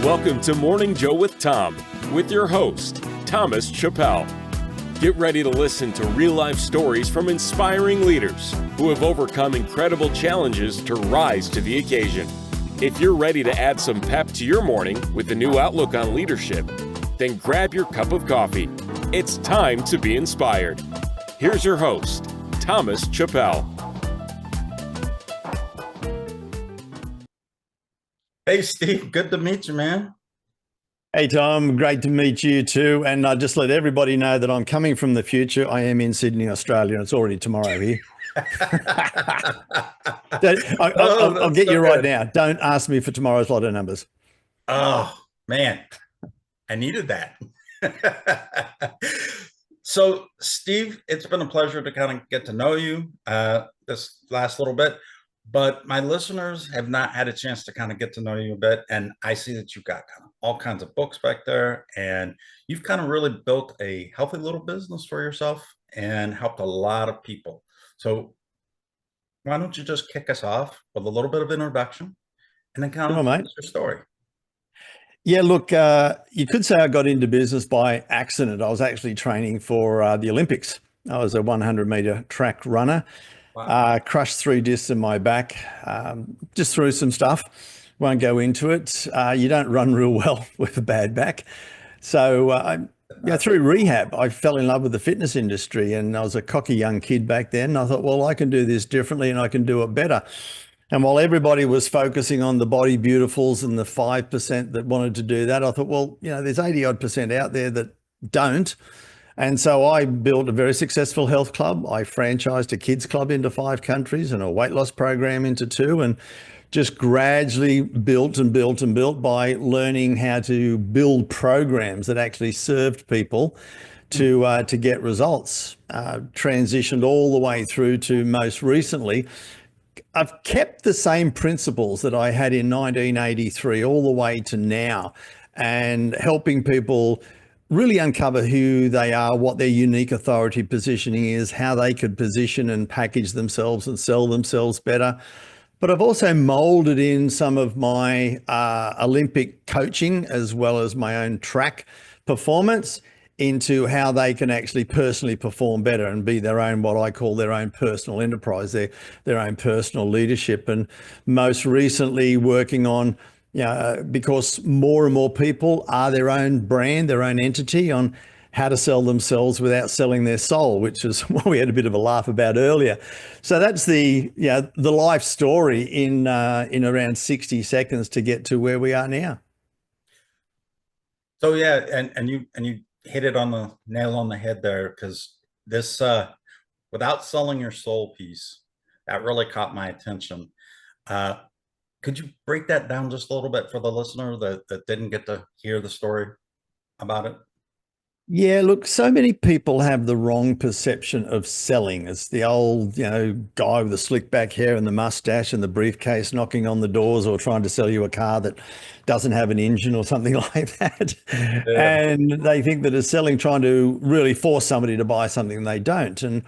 Welcome to Morning Joe with Tom, with your host, Thomas Chappell. Get ready to listen to real-life stories from inspiring leaders who have overcome incredible challenges to rise to the occasion. If you're ready to add some pep to your morning with a new outlook on leadership, then grab your cup of coffee. It's time to be inspired. Here's your host, Thomas Chappell. Hey, Steve, good to meet you, man. Hey, Tom, great to meet you too. And I just let everybody know that I'm coming from the future. I am in Sydney, Australia. It's already tomorrow here. I'll get you right now. Don't ask me for tomorrow's lotto numbers. Oh, man, I needed that. So, Steve, it's been a pleasure to kind of get to know you this last little bit. But my listeners have not had a chance to kind of get to know you a bit. And I see that you've got kind of all kinds of books back there. And you've kind of really built a healthy little business for yourself and helped a lot of people. So why don't you just kick us off with a little bit of introduction and then kind of tell us your story. Yeah, look, you could say I got into business by accident. I was actually training for the Olympics. I was a 100-meter track runner. Wow. Crushed 3 discs in my back, just through some stuff. Won't go into it. You don't run real well with a bad back. So through rehab, I fell in love with the fitness industry, and I was a cocky young kid back then. I thought, well, I can do this differently and I can do it better. And while everybody was focusing on the body beautifuls and the 5% that wanted to do that, I thought, well, there's 80-odd% out there that don't. And so I built a very successful health club. I franchised a kids club into 5 countries and a weight loss program into 2, and just gradually built and built and built by learning how to build programs that actually served people to get results. Transitioned all the way through to most recently. I've kept the same principles that I had in 1983 all the way to now, and helping people really uncover who they are, what their unique authority positioning is, how they could position and package themselves and sell themselves better. But I've also molded in some of my Olympic coaching as well as my own track performance into how they can actually personally perform better and be their own, what I call their own personal enterprise, their own personal leadership. And most recently working on, because more and more people are their own brand, their own entity, on how to sell themselves without selling their soul, which is what we had a bit of a laugh about earlier. So that's the life story in around 60 seconds to get to where we are now. So and you hit it on the nail on the head there, because this without selling your soul piece, that really caught my attention. Could you break that down just a little bit for the listener that didn't get to hear the story about it? Yeah, look, so many people have the wrong perception of selling. It's the old, guy with the slick back hair and the mustache and the briefcase knocking on the doors, or trying to sell you a car that doesn't have an engine or something like that. Yeah. And they think that it's selling, trying to really force somebody to buy something they don't. And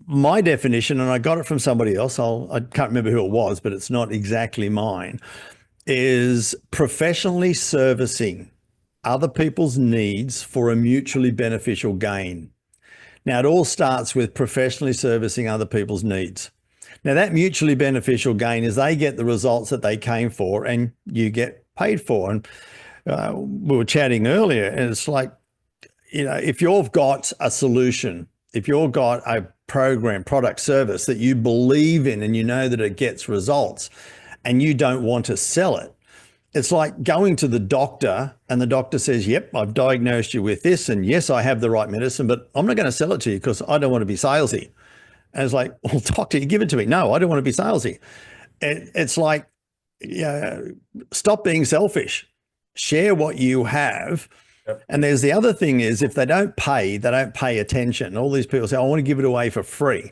my definition, and I got it from somebody else, I can't remember who it was, but it's not exactly mine, is professionally servicing other people's needs for a mutually beneficial gain. Now, it all starts with professionally servicing other people's needs. Now, that mutually beneficial gain is they get the results that they came for and you get paid for. And we were chatting earlier, and it's like, if you've got a solution, if you've got a program, product, service that you believe in and you know that it gets results and you don't want to sell it, it's like going to the doctor and the doctor says, yep, I've diagnosed you with this, and yes, I have the right medicine, but I'm not going to sell it to you because I don't want to be salesy. And it's like, well, doctor, you give it to me. No, I don't want to be salesy. It's like, stop being selfish. Share what you have. Yep. And there's the other thing is, if they don't pay attention. All these people say, I want to give it away for free.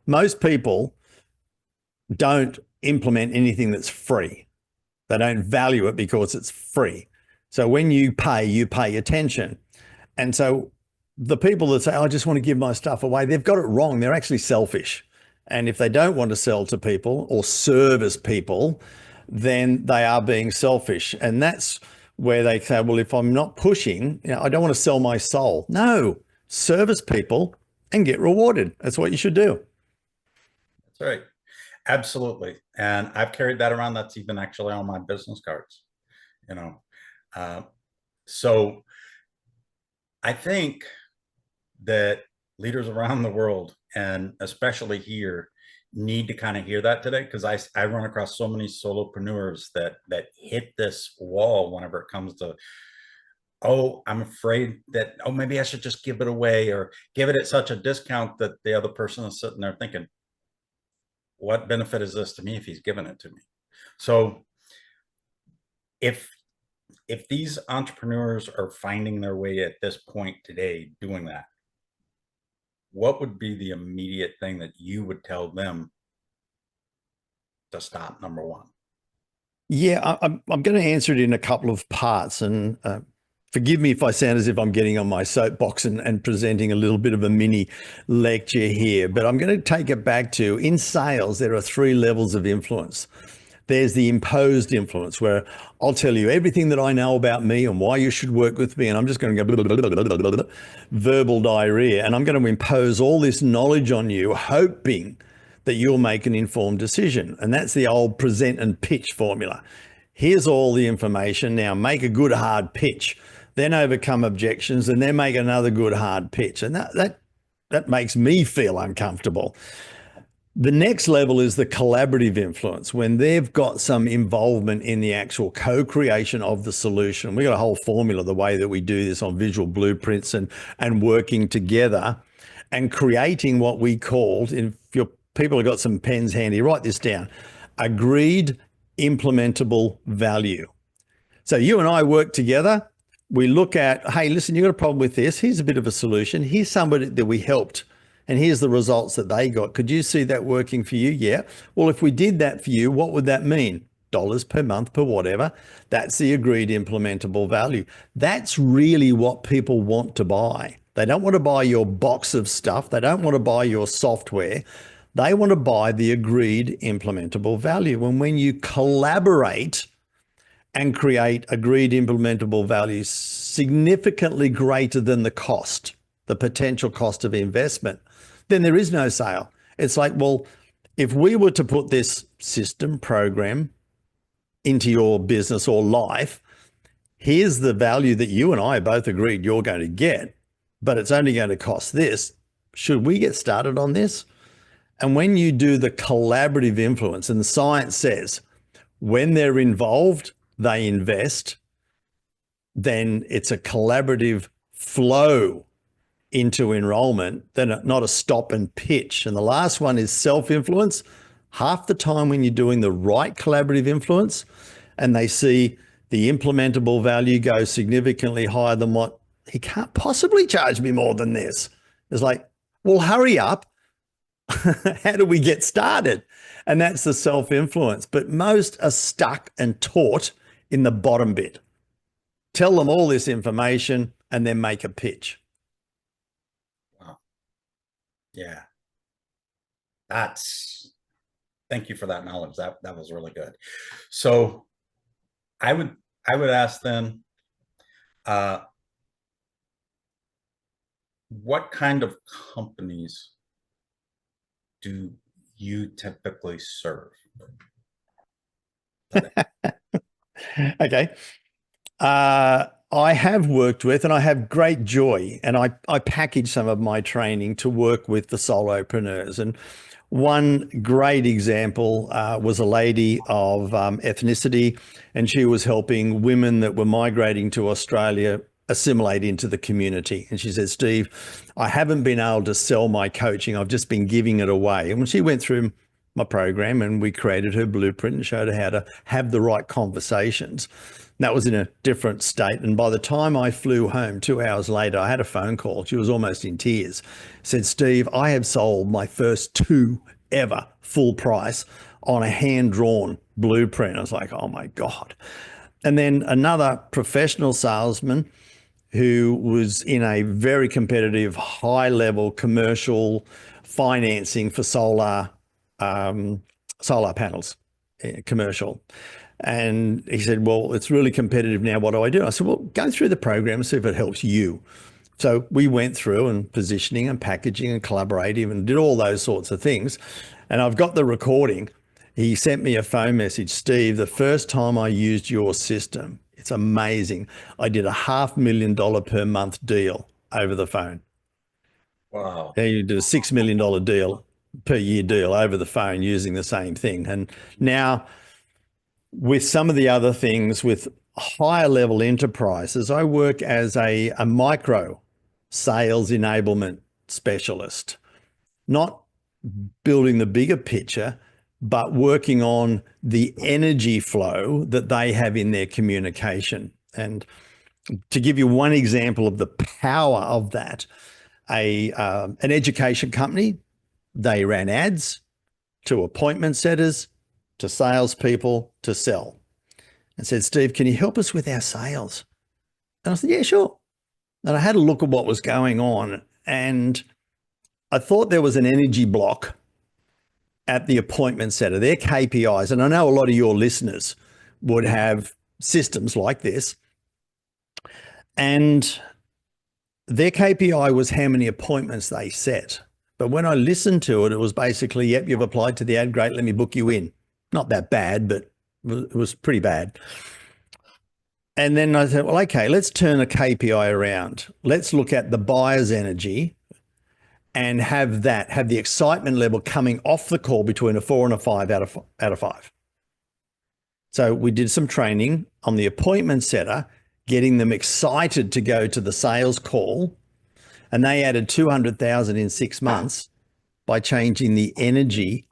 Most people don't implement anything that's free. They don't value it because it's free. So when you pay attention. And so the people that say, I just want to give my stuff away, they've got it wrong. They're actually selfish. And if they don't want to sell to people or service people, then they are being selfish. And that's where they say, well, if I'm not pushing, I don't want to sell my soul. No, service people and get rewarded. That's what you should do. That's right. Absolutely. And I've carried that around. That's even actually on my business cards, you know. Uh, so I think that leaders around the world, and especially here, need to kind of hear that today, because I run across so many solopreneurs that hit this wall whenever it comes to, oh, I'm afraid that, oh, maybe I should just give it away or give it at such a discount that the other person is sitting there thinking, what benefit is this to me if he's giving it to me? So if these entrepreneurs are finding their way at this point today doing that, what would be the immediate thing that you would tell them to stop, number one? Yeah, I'm going to answer it in a couple of parts, and forgive me if I sound as if I'm getting on my soapbox and presenting a little bit of a mini lecture here, but I'm going to take it back to, in sales, there are 3 levels of influence. There's the imposed influence, where I'll tell you everything that I know about me and why you should work with me, and I'm just going to go verbal diarrhea, and I'm going to impose all this knowledge on you, hoping that you'll make an informed decision. And that's the old present and pitch formula. Here's all the information. Now make a good hard pitch, then overcome objections, and then make another good hard pitch. And that makes me feel uncomfortable. The next level is the collaborative influence, when they've got some involvement in the actual co-creation of the solution. We got a whole formula, the way that we do this on visual blueprints and working together and creating what we called, if your people have got some pens handy, write this down: agreed implementable value. So you and I work together. We look at, hey, listen, you got a problem with this. Here's a bit of a solution. Here's somebody that we helped, and here's the results that they got. Could you see that working for you? Yeah. Well, if we did that for you, what would that mean? Dollars per month, per whatever. That's the agreed implementable value. That's really what people want to buy. They don't want to buy your box of stuff. They don't want to buy your software. They want to buy the agreed implementable value. And when you collaborate and create agreed implementable value significantly greater than the cost, the potential cost of investment, then there is no sale. It's like, well, if we were to put this system program into your business or life, here's the value that you and I both agreed you're going to get, but it's only going to cost this. Should we get started on this? And when you do the collaborative influence, and the science says when they're involved, they invest, then it's a collaborative flow into enrollment, then not a stop and pitch. And the last one is self-influence. Half the time when you're doing the right collaborative influence and they see the implementable value go significantly higher than what, he can't possibly charge me more than this. It's like, well, hurry up. How do we get started? And that's the self-influence. But most are stuck and taught in the bottom bit. Tell them all this information and then make a pitch. Wow. Yeah. Thank you for that knowledge. That was really good. So I would ask then, what kind of companies do you typically serve? Okay. I have worked with, and I have great joy, and I package some of my training to work with the solopreneurs. And one great example was a lady of ethnicity, and she was helping women that were migrating to Australia assimilate into the community. And she said, Steve, I haven't been able to sell my coaching. I've just been giving it away. And when she went through my program and we created her blueprint and showed her how to have the right conversations, that was in a different state. And by the time I flew home 2 hours later, I had a phone call. She was almost in tears. Said, Steve, I have sold my first 2 ever full price on a hand-drawn blueprint. I was like, oh my God. And then another professional salesman who was in a very competitive, high-level commercial financing for solar panels. commercial. And he said, well, it's really competitive now. What do I do? I said, well, go through the program and see if it helps you. So we went through and positioning and packaging and collaborative and did all those sorts of things. And I've got the recording. He sent me a phone message, Steve, the first time I used your system, it's amazing. I did a $500,000 per month deal over the phone. Wow. And you did a $6 million deal per year deal over the phone using the same thing. And now with some of the other things with higher level enterprises, I work as a micro sales enablement specialist, not building the bigger picture, but working on the energy flow that they have in their communication. And to give you one example of the power of that, an education company, they ran ads to appointment setters, to salespeople to sell, and said, Steve, can you help us with our sales? And I said, yeah, sure. And I had a look at what was going on, and I thought there was an energy block at the appointment setter, their KPIs. And I know a lot of your listeners would have systems like this. And their KPI was how many appointments they set. But when I listened to it, it was basically, yep, you've applied to the ad, great, let me book you in. Not that bad, but it was pretty bad. And then I said, well, okay, let's turn a KPI around. Let's look at the buyer's energy and have the excitement level coming off the call between a 4 and a 5 out of 5. So we did some training on the appointment setter, getting them excited to go to the sales call. And they added 200,000 in 6 months by changing the energy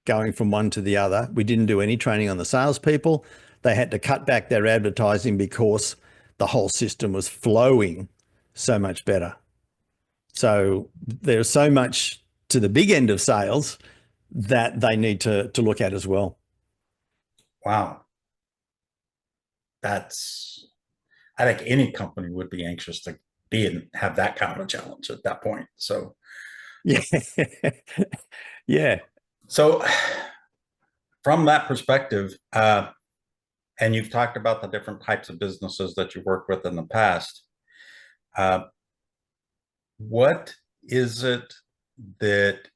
going from one to the other. We didn't do any training on the salespeople. They had to cut back their advertising because the whole system was flowing so much better. So there's so much to the big end of sales that they need to look at as well. Wow. I think any company would be anxious to be and have that kind of a challenge at that point. So, yeah. Yeah. So from that perspective, and you've talked about the different types of businesses that you worked with in the past. What is it that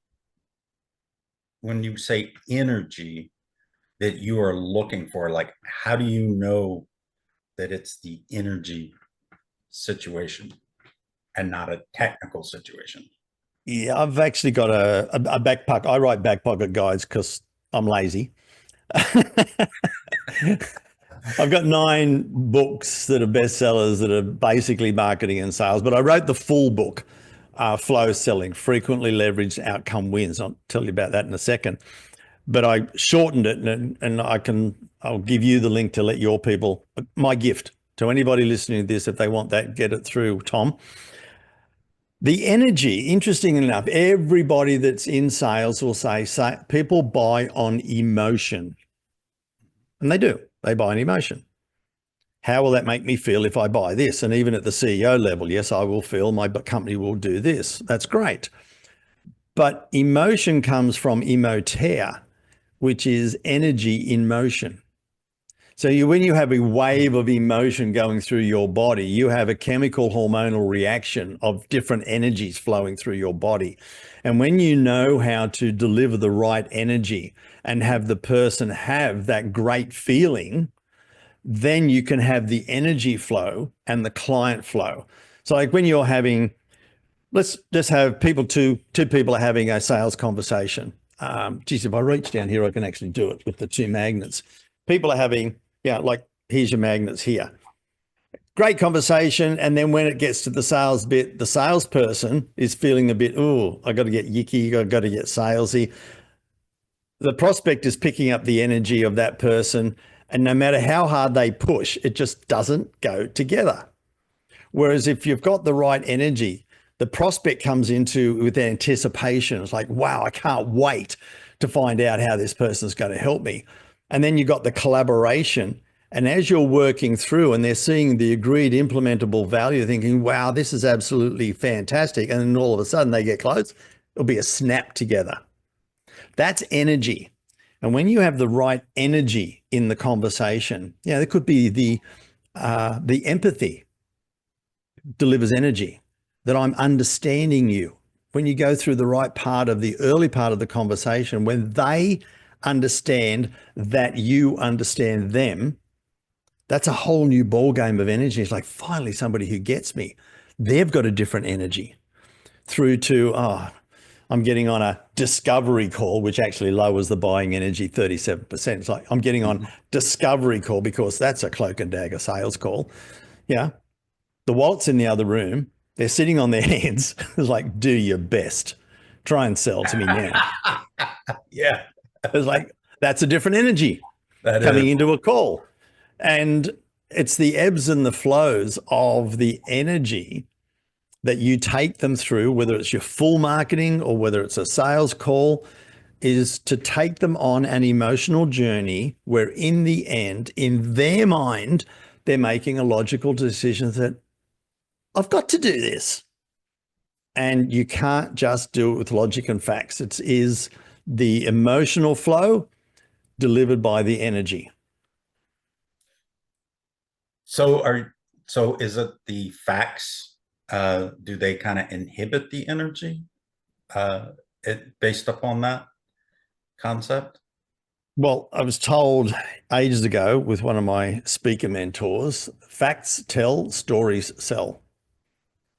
when you say energy that you are looking for? Like, how do you know that it's the energy situation and not a technical situation? Yeah, I've actually got a back pocket. I write back pocket guides because I'm lazy. I've got 9 books that are bestsellers that are basically marketing and sales, but I wrote the full book, Flow Selling, Frequently Leveraged Outcome Wins. I'll tell you about that in a second. But I shortened it, and I'll give you the link to let your people, my gift to anybody listening to this, if they want that, get it through Tom. The energy, interesting enough, everybody that's in sales will say people buy on emotion. And they do. They buy on emotion. How will that make me feel if I buy this? And even at the CEO level, yes, I will feel my company will do this. That's great. But emotion comes from emotere, which is energy in motion. So when you have a wave of emotion going through your body, you have a chemical hormonal reaction of different energies flowing through your body. And when you know how to deliver the right energy and have the person have that great feeling, then you can have the energy flow and the client flow. So like when you're having, let's just have two people are having a sales conversation. Geez, if I reach down here, I can actually do it with the 2 magnets. People are having, like here's your magnets here. Great conversation. And then when it gets to the sales bit, the salesperson is feeling a bit, oh, I got to get yicky, I got to get salesy. The prospect is picking up the energy of that person. And no matter how hard they push, it just doesn't go together. Whereas if you've got the right energy, the prospect comes into with anticipation. It's like, wow, I can't wait to find out how this person's going to help me. And then you've got the collaboration. And as you're working through and they're seeing the agreed implementable value, thinking, wow, this is absolutely fantastic. And then all of a sudden they get close, it'll be a snap together. That's energy. And when you have the right energy in the conversation, yeah, there could be the empathy delivers energy, that I'm understanding you. When you go through the right part of the early part of the conversation, when they understand that you understand them, that's a whole new ball game of energy. It's like, finally, somebody who gets me. They've got a different energy. Through to, I'm getting on a discovery call, which actually lowers the buying energy 37%. It's like, I'm getting on discovery call because that's a cloak and dagger sales call. Yeah. The wallet's in the other room. They're sitting on their hands. It's like, do your best. Try and sell to me now. Yeah. It's like, that's a different energy coming into a call. And it's the ebbs and the flows of the energy that you take them through, whether it's your full marketing or whether it's a sales call, is to take them on an emotional journey where in the end, in their mind, they're making a logical decision that I've got to do this. And you can't just do it with logic and facts. It is the emotional flow delivered by the energy. So is it the facts? Do they kind of inhibit the energy based upon that concept? Well, I was told ages ago with one of my speaker mentors, facts tell, stories sell.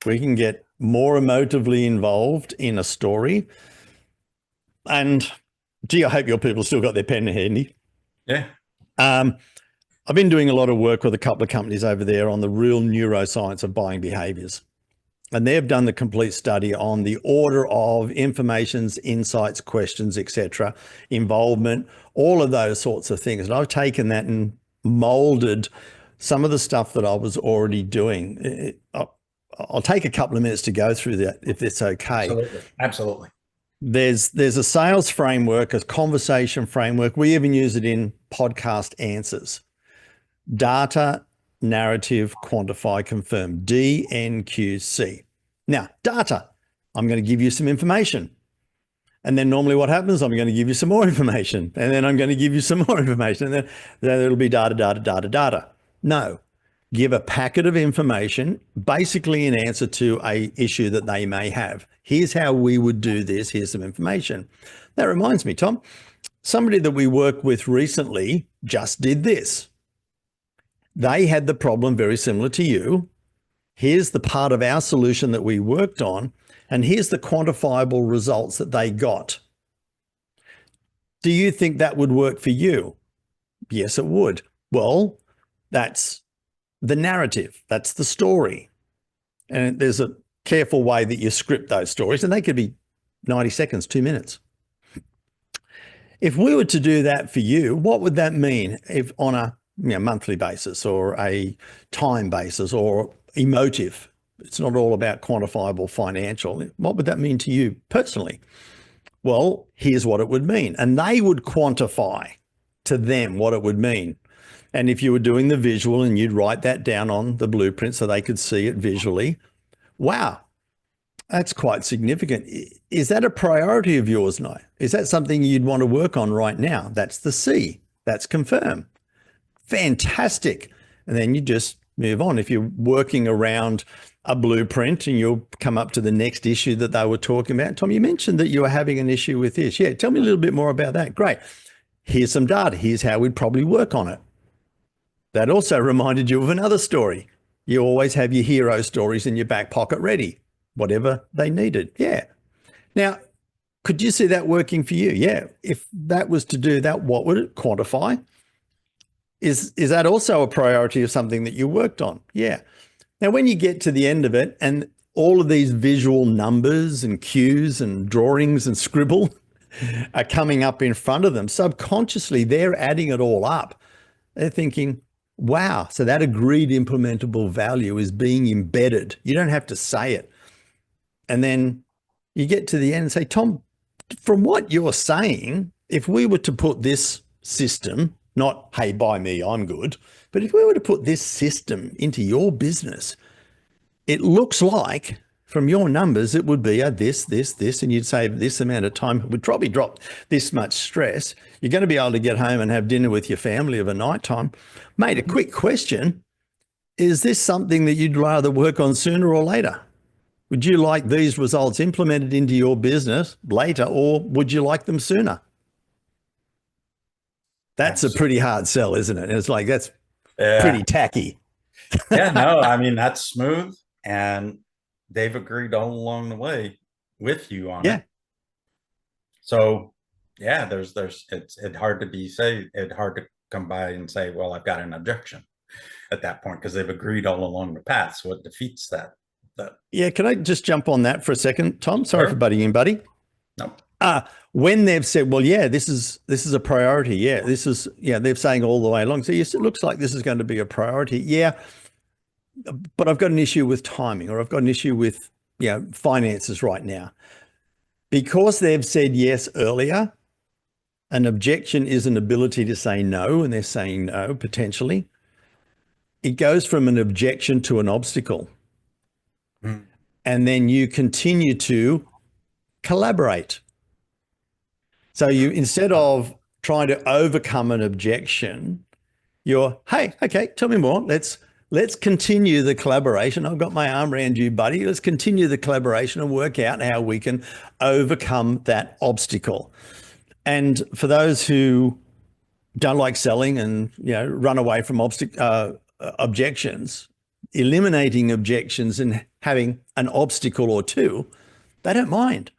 We can get more emotively involved in a story. And gee, I hope your people still got their pen handy. Yeah. I've been doing a lot of work with a couple of companies over there on the real neuroscience of buying behaviors. And they've done the complete study on the order of informations, insights, questions, etc., involvement, all of those sorts of things. And I've taken that and molded some of the stuff that I was already doing. I'll take a couple of minutes to go through that, if it's okay. Absolutely. Absolutely. There's a sales framework, a conversation framework. We even use it in podcast answers. Data, narrative, quantify, confirm, DNQC. Now, data, I'm going to give you some information. And then normally what happens, I'm going to give you some more information. And then I'm going to give you some more information. And then it'll be data, data, data, data. No, give a packet of information, basically in answer to a issue that they may have. Here's how we would do this. Here's some information. That reminds me, Tom, somebody that we worked with recently just did this. They had the problem very similar to you. Here's the part of our solution that we worked on, and here's the quantifiable results that they got. Do you think that would work for you? Yes, it would. Well, that's the narrative. That's the story. And there's a careful way that you script those stories, and they could be 90 seconds, 2 minutes. If we were to do that for you, what would that mean if on a monthly basis or a time basis or emotive? It's not all about quantifiable financial. What would that mean to you personally? Well, here's what it would mean. And they would quantify to them what it would mean. And if you were doing the visual and you'd write that down on the blueprint so they could see it visually, wow, that's quite significant. Is that a priority of yours now? Is that something you'd want to work on right now? That's the C. That's confirm. Fantastic. And then you just move on. If you're working around a blueprint and you'll come up to the next issue that they were talking about. Tom, you mentioned that you were having an issue with this. Yeah, tell me a little bit more about that. Great. Here's some data. Here's how we'd probably work on it. That also reminded you of another story. You always have your hero stories in your back pocket ready, whatever they needed. Yeah. Now, could you see that working for you? Yeah. If that was to do that, what would it quantify? Is that also a priority of something that you worked on? Yeah. Now, when you get to the end of it and all of these visual numbers and cues and drawings and scribble are coming up in front of them, subconsciously, they're adding it all up. They're thinking, wow, so that agreed implementable value is being embedded. You don't have to say it. And then you get to the end and say, Tom, from what you're saying, if we were to put this system, not, hey, buy me, I'm good, but if we were to put this system into your business, it looks like from your numbers, it would be a this, and you'd save this amount of time. It would probably drop this much stress. You're going to be able to get home and have dinner with your family of a night time. Mate, a quick question. Is this something that you'd rather work on sooner or later? Would you like these results implemented into your business later, or would you like them sooner? That's a pretty hard sell, isn't it? It's like, that's pretty tacky. Yeah, no, I mean, that's smooth. And they've agreed all along the way with you on it. So yeah, it's hard to come by and say, well, I've got an objection at that point, because they've agreed all along the path. So it defeats that. Yeah, can I just jump on that for a second, Tom? Sorry for butting in, buddy. No. When they've said, well, yeah, this is a priority. Yeah, they're saying all the way along. So yes, it looks like this is going to be a priority. Yeah, but I've got an issue with timing, or I've got an issue with finances right now. Because they've said yes earlier, an objection is an ability to say no, and they're saying no, potentially. It goes from an objection to an obstacle. And then you continue to collaborate. So you, instead of trying to overcome an objection, you're, hey, okay, tell me more. Let's continue the collaboration. I've got my arm around you, buddy. Let's continue the collaboration and work out how we can overcome that obstacle. And for those who don't like selling and run away from objections, eliminating objections and having an obstacle or two, they don't mind.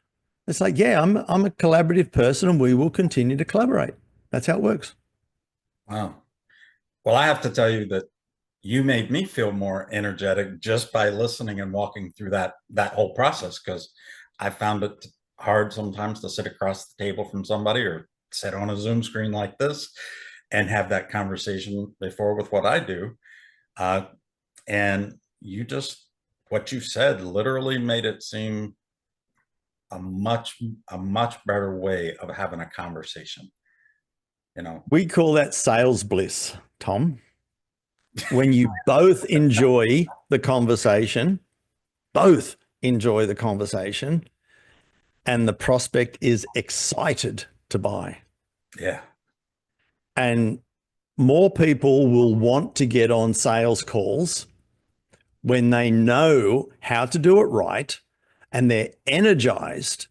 It's like, yeah, I'm a collaborative person, and we will continue to collaborate. That's how it works. Wow. Well, I have to tell you that you made me feel more energetic just by listening and walking through that whole process, because I found it hard sometimes to sit across the table from somebody or sit on a Zoom screen like this and have that conversation before with what I do. And what you said literally made it seem a much better way of having a conversation. We call that sales bliss, Tom. When you both enjoy the conversation, and the prospect is excited to buy. Yeah. And more people will want to get on sales calls when they know how to do it right, and they're energized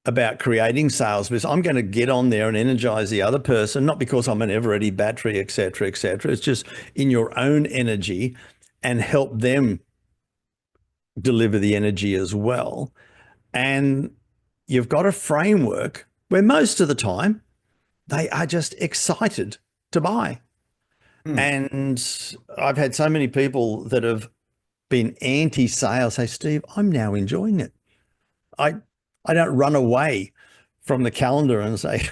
about creating sales business. I'm going to get on there and energize the other person, not because I'm an ever-ready battery, et cetera, et cetera. It's just in your own energy, and help them deliver the energy as well. And you've got a framework where most of the time they are just excited to buy. And I've had so many people that have been anti-sales say, Steve, I'm now enjoying it. I don't run away from the calendar and say,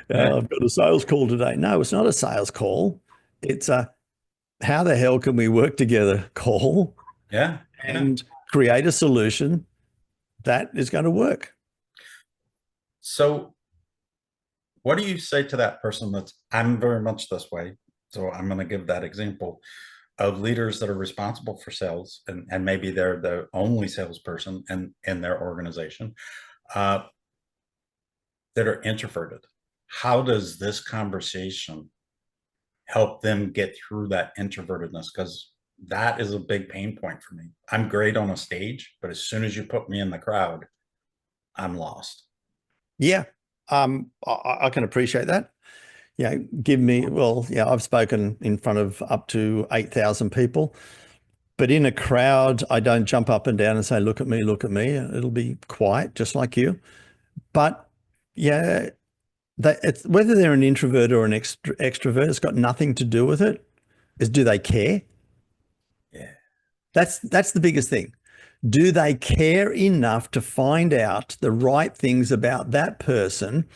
I've got a sales call today. No, it's not a sales call. It's a how the hell can we work together call. And create a solution that is going to work. So what do you say to that person I'm very much this way, so I'm going to give that example of leaders that are responsible for sales, and maybe they're the only salesperson in their organization, that are introverted. How does this conversation help them get through that introvertedness? Because that is a big pain point for me. I'm great on a stage, but as soon as you put me in the crowd, I'm lost. Yeah, I can appreciate that. I've spoken in front of up to 8,000 people, but in a crowd, I don't jump up and down and say, look at me, look at me. It'll be quiet, just like you. But yeah, it's whether they're an introvert or an extrovert, it's got nothing to do with it. Is, do they care? Yeah. That's the biggest thing. Do they care enough to find out the right things about that person?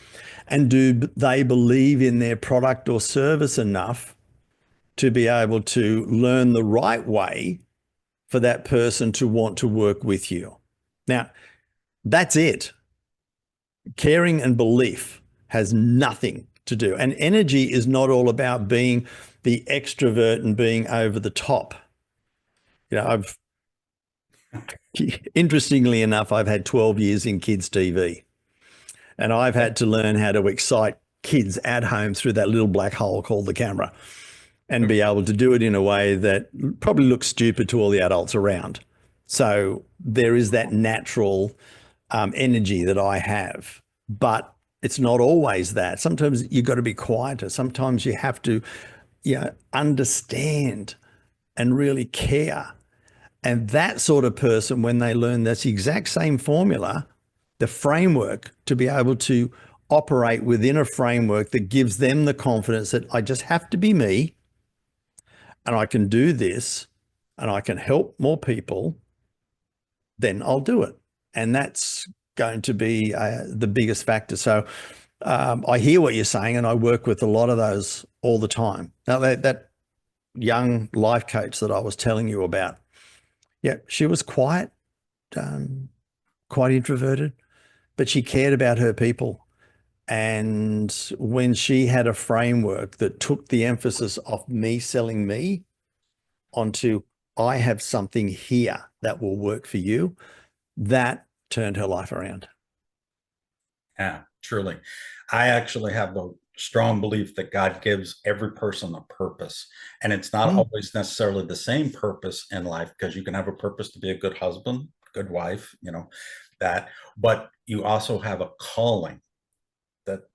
And do they believe in their product or service enough to be able to learn the right way for that person to want to work with you? Now, that's it. Caring and belief has nothing to do. And energy is not all about being the extrovert and being over the top. Interestingly enough, I've had 12 years in kids TV, and I've had to learn how to excite kids at home through that little black hole called the camera, and be able to do it in a way that probably looks stupid to all the adults around. So there is that natural energy that I have, but it's not always that. Sometimes you've got to be quieter. Sometimes you have to, understand and really care. And that sort of person, when they learn that's the exact same formula, the framework to be able to operate within a framework that gives them the confidence that I just have to be me, and I can do this, and I can help more people, then I'll do it. And that's going to be the biggest factor. So I hear what you're saying, and I work with a lot of those all the time. Now, that young life coach that I was telling you about, yeah, she was quiet, quite introverted, but she cared about her people. And when she had a framework that took the emphasis off me selling me onto, I have something here that will work for you, that turned her life around. Yeah, truly. I actually have a strong belief that God gives every person a purpose. And it's not always necessarily the same purpose in life, because you can have a purpose to be a good husband, good wife, that, but you also have a calling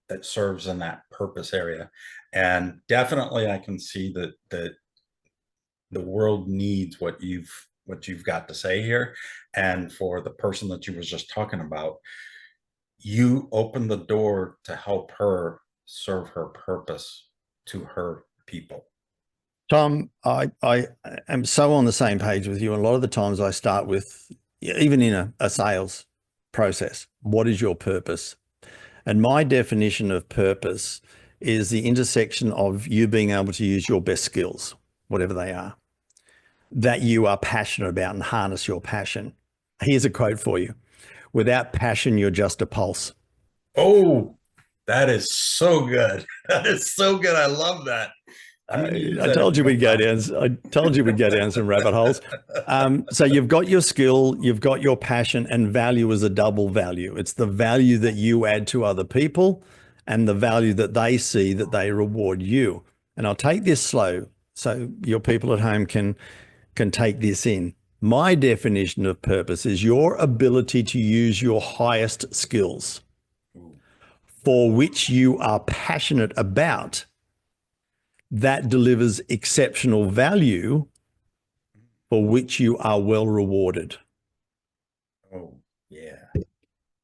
that serves in that purpose area. And definitely I can see that the world needs what you've got to say here. And for the person that you was just talking about, you open the door to help her serve her purpose to her people. Tom, I am so on the same page with you. And a lot of the times I start with, even in a sales process, what is your purpose? And my definition of purpose is the intersection of you being able to use your best skills, whatever they are, that you are passionate about, and harness your passion. Here's a quote for you. Without passion, you're just a pulse. Oh, that is so good. That is so good. I love that. I told you we'd go down. I told you we'd go down some rabbit holes. So you've got your skill, you've got your passion, and value is a double value. It's the value that you add to other people, and the value that they see that they reward you. And I'll take this slow so your people at home can take this in. My definition of purpose is your ability to use your highest skills for which you are passionate about, that delivers exceptional value for which you are well rewarded. Oh, yeah.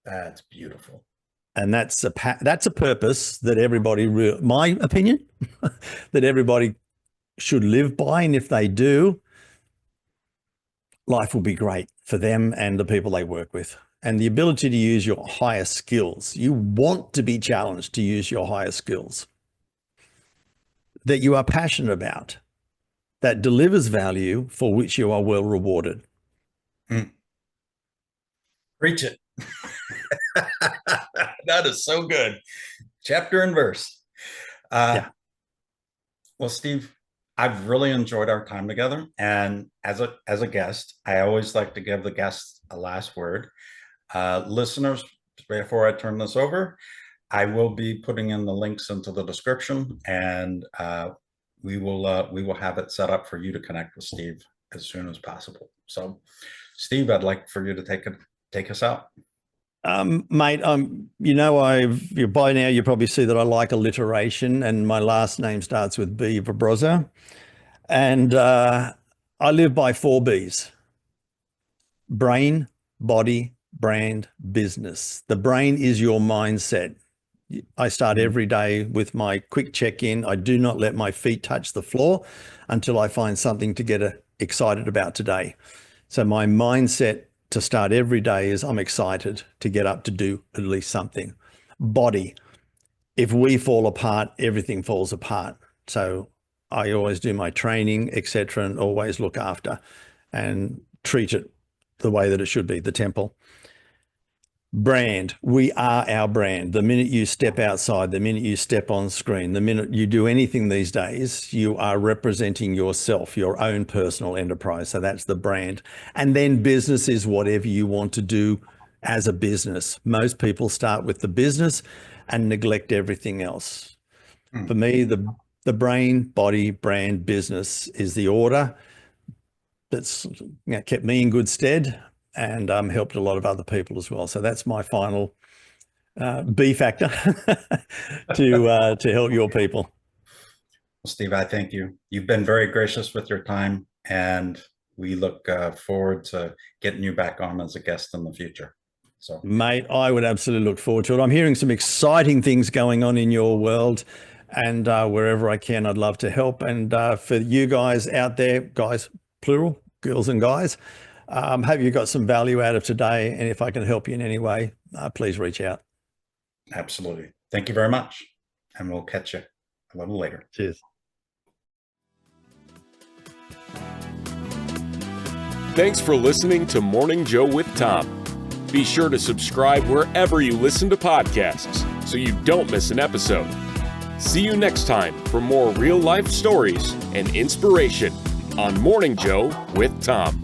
That's beautiful. And that's a purpose that everybody, my opinion, that everybody should live by. And if they do, life will be great for them and the people they work with. And the ability to use your higher skills. You want to be challenged to use your higher skills that you are passionate about, that delivers value for which you are well rewarded. Preach it. That is so good. Chapter and verse. Yeah. Well, Steve, I've really enjoyed our time together. And as a guest, I always like to give the guests a last word. Listeners, before I turn this over, I will be putting in the links into the description, and we will have it set up for you to connect with Steve as soon as possible. So, Steve, I'd like for you to take us out. Mate, by now you probably see that I like alliteration, and my last name starts with B for Brossa. And I live by 4 Bs: brain, body, brand, business. The brain is your mindset. I start every day with my quick check-in. I do not let my feet touch the floor until I find something to get excited about today. So my mindset to start every day is I'm excited to get up to do at least something. Body. If we fall apart, everything falls apart. So I always do my training, etc., and always look after and treat it the way that it should be, the temple. Brand. We are our brand. The minute you step outside, the minute you step on screen, the minute you do anything these days, you are representing yourself, your own personal enterprise. So that's the brand. And then business is whatever you want to do as a business. Most people start with the business and neglect everything else. For me, the brain, body, brand, business is the order that's kept me in good stead and helped a lot of other people as well. So that's my final B factor to help your people. Well, Steve, I thank you. You've been very gracious with your time, and we look forward to getting you back on as a guest in the future. So, mate, I would absolutely look forward to it. I'm hearing some exciting things going on in your world, and wherever I can, I'd love to help. And for you guys out there, guys, plural, girls and guys, hope you got some value out of today. And if I can help you in any way, please reach out. Absolutely. Thank you very much. And we'll catch you a little later. Cheers. Thanks for listening to Morning Joe with Tom. Be sure to subscribe wherever you listen to podcasts so you don't miss an episode. See you next time for more real-life stories and inspiration on Morning Joe with Tom.